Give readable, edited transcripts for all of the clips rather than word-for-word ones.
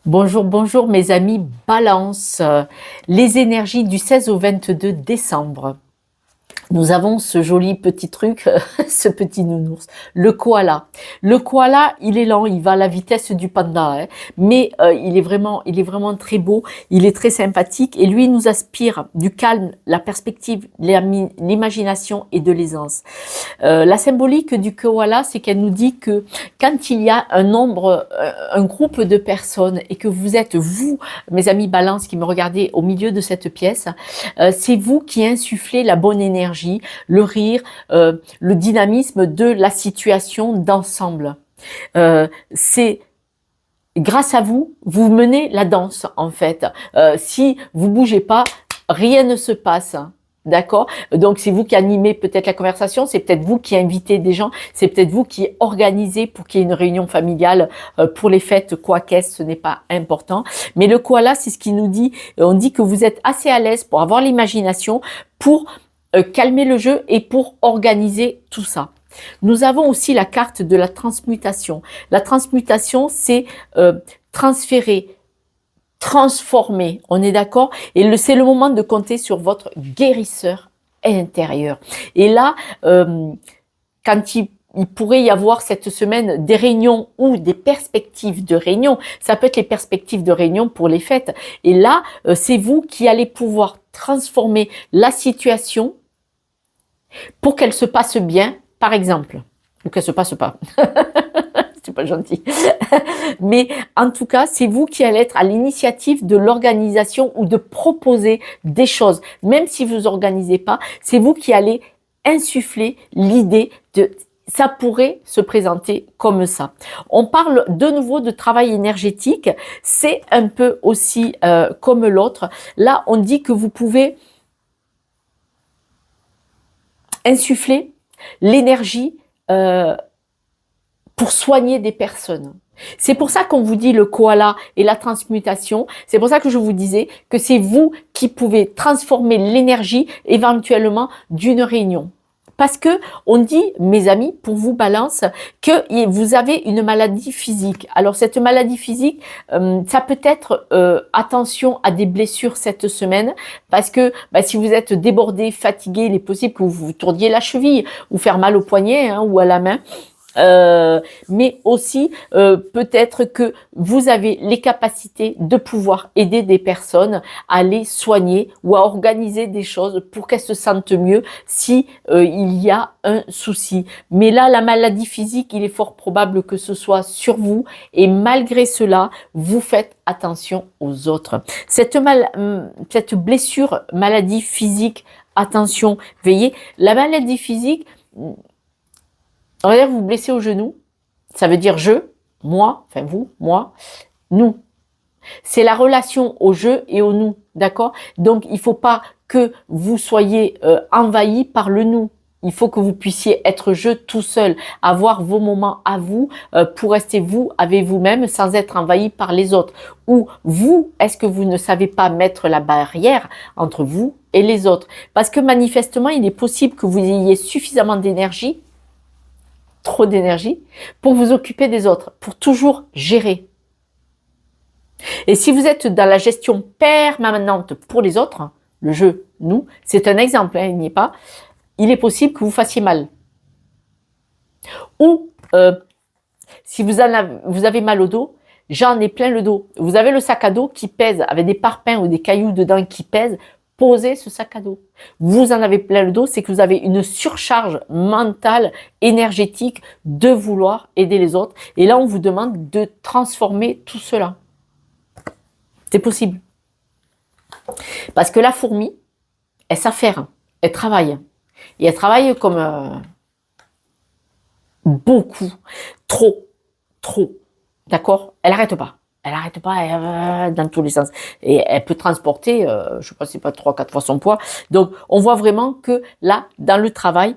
Bonjour, bonjour mes amis Balance, les énergies du 16 au 22 décembre. Nous avons ce joli petit truc, ce petit nounours, le koala. Le koala, il est lent, il va à la vitesse du panda, hein, mais il est vraiment très beau, il est très sympathique et lui il nous aspire du calme, la perspective, l'imagination et de l'aisance. La symbolique du koala, c'est qu'elle nous dit que quand il y a un groupe de personnes et que vous êtes vous, mes amis Balance qui me regardez au milieu de cette pièce, c'est vous qui insufflez la bonne énergie, le rire, le dynamisme de la situation d'ensemble. C'est grâce à vous, vous menez la danse en fait. Si vous bougez pas, rien ne se passe. D'accord? Donc c'est vous qui animez peut-être la conversation, c'est peut-être vous qui invitez des gens, c'est peut-être vous qui organisez pour qu'il y ait une réunion familiale pour les fêtes, quoi qu'est-ce, ce n'est pas important. Mais le koala, c'est ce qui nous dit, on dit que vous êtes assez à l'aise pour avoir l'imagination, pour calmer le jeu et pour organiser tout ça. Nous avons aussi la carte de la transmutation. La transmutation, c'est transférer, transformer, on est d'accord? Et c'est le moment de compter sur votre guérisseur intérieur. Et là, quand il pourrait y avoir cette semaine des réunions ou des perspectives de réunion, ça peut être les perspectives de réunion pour les fêtes. Et là, c'est vous qui allez pouvoir transformer la situation pour qu'elle se passe bien, par exemple, ou qu'elle se passe pas. C'est pas gentil. Mais en tout cas, c'est vous qui allez être à l'initiative de l'organisation ou de proposer des choses. Même si vous organisez pas, c'est vous qui allez insuffler l'idée de ça pourrait se présenter comme ça. On parle de nouveau de travail énergétique. C'est un peu aussi comme l'autre. Là, on dit que vous pouvez insuffler l'énergie pour soigner des personnes. C'est pour ça qu'on vous dit le koala et la transmutation. C'est pour ça que je vous disais que c'est vous qui pouvez transformer l'énergie éventuellement d'une réunion. Parce que on dit, mes amis, pour vous Balance, que vous avez une maladie physique. Alors cette maladie physique, ça peut être attention à des blessures cette semaine, parce que si vous êtes débordé, fatigué, il est possible que vous vous tourniez la cheville ou faire mal au poignet ou à la main. Mais aussi peut-être que vous avez les capacités de pouvoir aider des personnes à les soigner ou à organiser des choses pour qu'elles se sentent mieux si il y a un souci. Mais là, la maladie physique, il est fort probable que ce soit sur vous et malgré cela, vous faites attention aux autres. Cette blessure, maladie physique, attention, veillez, la maladie physique, on va dire vous blessez au genou, ça veut dire je, moi, enfin vous, moi, nous. C'est la relation au je et au nous, d'accord? Donc il ne faut pas que vous soyez envahi par le nous. Il faut que vous puissiez être je tout seul, avoir vos moments à vous pour rester vous avec vous-même sans être envahi par les autres. Ou vous, est-ce que vous ne savez pas mettre la barrière entre vous et les autres? Parce que manifestement, il est possible que vous ayez suffisamment d'énergie, trop d'énergie, pour vous occuper des autres, pour toujours gérer. Et si vous êtes dans la gestion permanente pour les autres, le jeu, nous, c'est un exemple, il n'y est pas, il est possible que vous fassiez mal. Ou, si vous avez mal au dos, j'en ai plein le dos. Vous avez le sac à dos qui pèse, avec des parpaings ou des cailloux dedans qui pèsent, posez ce sac à dos. Vous en avez plein le dos, c'est que vous avez une surcharge mentale, énergétique de vouloir aider les autres. Et là, on vous demande de transformer tout cela. C'est possible. Parce que la fourmi, elle s'affaire, elle travaille. Et elle travaille comme beaucoup, trop. D'accord? Elle n'arrête pas. Elle n'arrête pas dans tous les sens. Et elle peut transporter, je ne sais pas, c'est pas 3-4 fois son poids. Donc, on voit vraiment que là, dans le travail,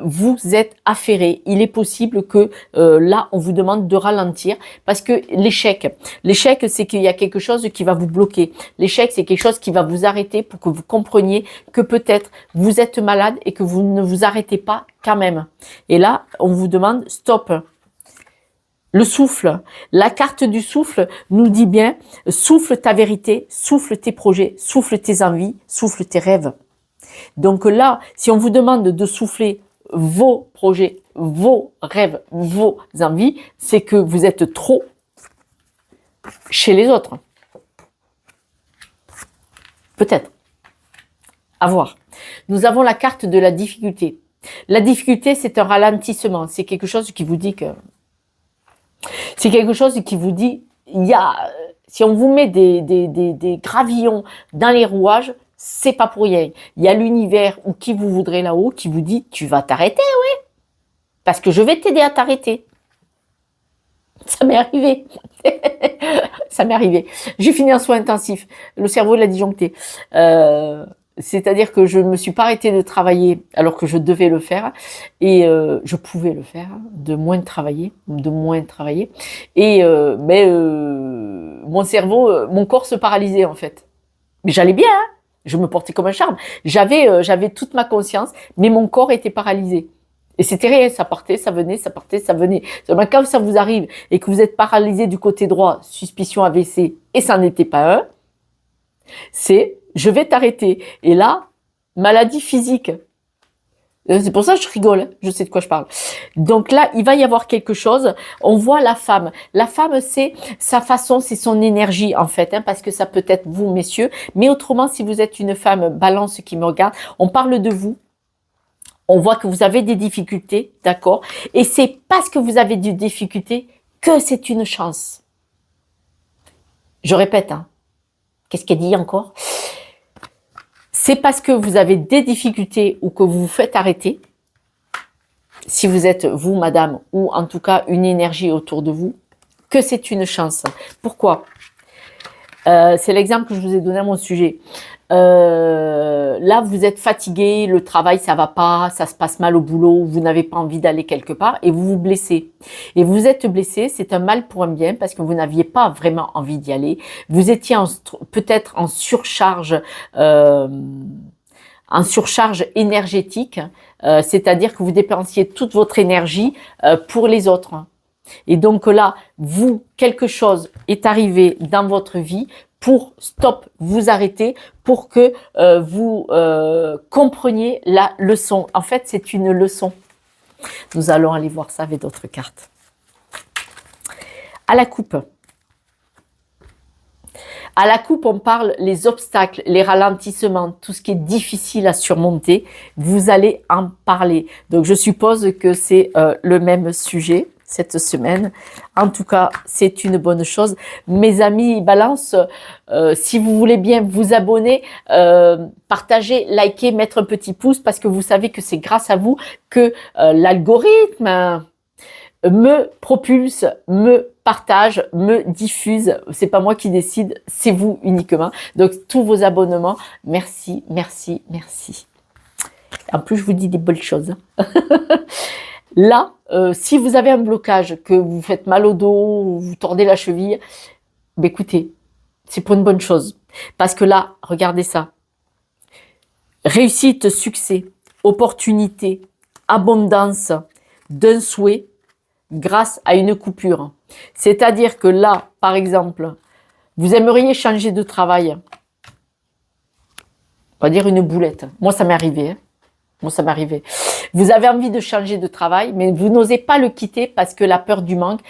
vous êtes affairé. Il est possible que là, on vous demande de ralentir parce que l'échec, c'est qu'il y a quelque chose qui va vous bloquer. L'échec, c'est quelque chose qui va vous arrêter pour que vous compreniez que peut-être vous êtes malade et que vous ne vous arrêtez pas quand même. Et là, on vous demande stop. Le souffle, la carte du souffle nous dit bien, souffle ta vérité, souffle tes projets, souffle tes envies, souffle tes rêves. Donc là, si on vous demande de souffler vos projets, vos rêves, vos envies, c'est que vous êtes trop chez les autres. Peut-être. À voir. Nous avons la carte de la difficulté. La difficulté, c'est un ralentissement. C'est quelque chose qui vous dit que... C'est quelque chose qui vous dit, si on vous met des gravillons dans les rouages, c'est pas pour rien. Il y a l'univers ou qui vous voudrez là-haut qui vous dit, tu vas t'arrêter, oui. Parce que je vais t'aider à t'arrêter. Ça m'est arrivé. Ça m'est arrivé. J'ai fini en soins intensifs. Le cerveau l'a disjoncté. C'est-à-dire que je ne me suis pas arrêtée de travailler alors que je devais le faire et je pouvais le faire, de moins travailler. Et mon cerveau, mon corps se paralysait en fait. Mais j'allais bien, hein, je me portais comme un charme. J'avais toute ma conscience, mais mon corps était paralysé. Et c'était réel, ça partait, ça venait, ça partait, ça venait. Quand ça vous arrive et que vous êtes paralysé du côté droit, suspicion AVC, et ça n'était pas un, c'est je vais t'arrêter. Et là, maladie physique. C'est pour ça que je rigole, je sais de quoi je parle. Donc là, il va y avoir quelque chose. On voit la femme. La femme, c'est sa façon, c'est son énergie en fait, hein, parce que ça peut être vous, messieurs. Mais autrement, si vous êtes une femme balance qui me regarde, on parle de vous. On voit que vous avez des difficultés, d'accord? Et c'est parce que vous avez des difficultés que c'est une chance. Je répète, hein. Qu'est-ce qu'elle dit encore? C'est parce que vous avez des difficultés ou que vous vous faites arrêter, si vous êtes vous, madame, ou en tout cas une énergie autour de vous, que c'est une chance. Pourquoi? C'est l'exemple que je vous ai donné à mon sujet. Là, vous êtes fatigué, le travail, ça va pas, ça se passe mal au boulot, vous n'avez pas envie d'aller quelque part et vous vous blessez. Et vous êtes blessé, c'est un mal pour un bien parce que vous n'aviez pas vraiment envie d'y aller. Vous étiez peut-être en surcharge énergétique, c'est-à-dire que vous dépensiez toute votre énergie pour les autres. Et donc là, quelque chose est arrivé dans votre vie pour vous arrêter, pour que vous compreniez la leçon. En fait, c'est une leçon. Nous allons aller voir ça avec d'autres cartes. À la coupe. À la coupe, on parle les obstacles, les ralentissements, tout ce qui est difficile à surmonter. Vous allez en parler. Donc, je suppose que c'est le même sujet cette semaine. En tout cas, c'est une bonne chose. Mes amis Balance, si vous voulez bien vous abonner, partager, liker, mettre un petit pouce parce que vous savez que c'est grâce à vous que l'algorithme me propulse, me partage, me diffuse. C'est pas moi qui décide, c'est vous uniquement. Donc, tous vos abonnements, merci, merci, merci. En plus, je vous dis des bonnes choses. Là, si vous avez un blocage, que vous faites mal au dos, ou vous tordez la cheville, ben écoutez, c'est pour une bonne chose. Parce que là, regardez ça. Réussite, succès, opportunité, abondance d'un souhait grâce à une coupure. C'est-à-dire que là, par exemple, vous aimeriez changer de travail. On va dire une boulette. Moi, ça m'est arrivé. Moi, ça m'est arrivé. Vous avez envie de changer de travail, mais vous n'osez pas le quitter parce que la peur du manque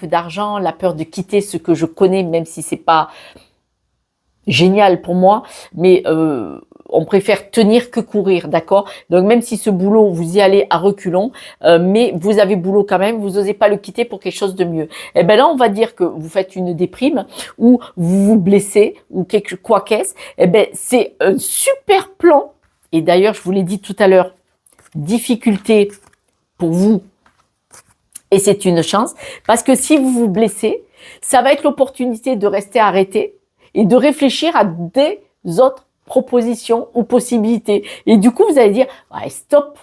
d'argent, la peur de quitter ce que je connais, même si c'est pas génial pour moi, mais on préfère tenir que courir, d'accord? Donc même si ce boulot, vous y allez à reculons, mais vous avez boulot quand même, vous n'osez pas le quitter pour quelque chose de mieux. Et ben là, on va dire que vous faites une déprime ou vous vous blessez ou quoi qu'est-ce. Et ben c'est un super plan. Et d'ailleurs, je vous l'ai dit tout à l'heure, difficulté pour vous. Et c'est une chance parce que si vous vous blessez, ça va être l'opportunité de rester arrêté et de réfléchir à des autres propositions ou possibilités. Et du coup, vous allez dire, ouais, stop,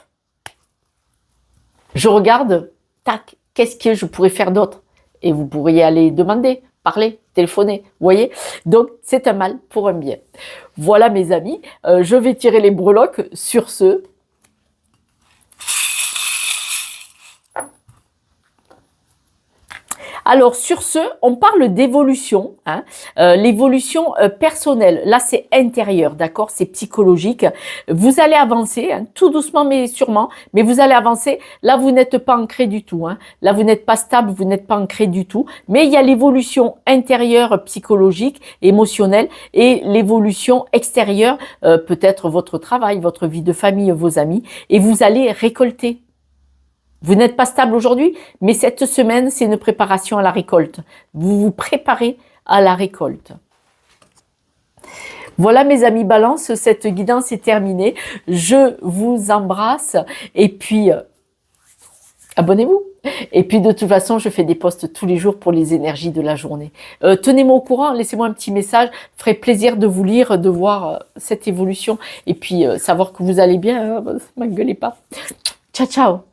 je regarde, tac, qu'est-ce que je pourrais faire d'autre? Et vous pourriez aller demander, parler, téléphoner, vous voyez? Donc, c'est un mal pour un bien. Voilà mes amis, je vais tirer les breloques sur ce. Alors, sur ce, on parle d'évolution, hein, l'évolution personnelle. Là, c'est intérieur, d'accord? C'est psychologique. Vous allez avancer, hein, tout doucement mais sûrement, mais vous allez avancer. Là, vous n'êtes pas ancré du tout. Hein. Là, vous n'êtes pas stable, vous n'êtes pas ancré du tout. Mais il y a l'évolution intérieure, psychologique, émotionnelle, et l'évolution extérieure, peut-être votre travail, votre vie de famille, vos amis, et vous allez récolter. Vous n'êtes pas stable aujourd'hui, mais cette semaine, c'est une préparation à la récolte. Vous vous préparez à la récolte. Voilà mes amis Balance, cette guidance est terminée. Je vous embrasse et puis abonnez-vous. Et puis de toute façon, je fais des posts tous les jours pour les énergies de la journée. Tenez-moi au courant, laissez-moi un petit message. Ferait plaisir de vous lire, de voir cette évolution et puis savoir que vous allez bien. M'engueulez pas. Ciao, ciao.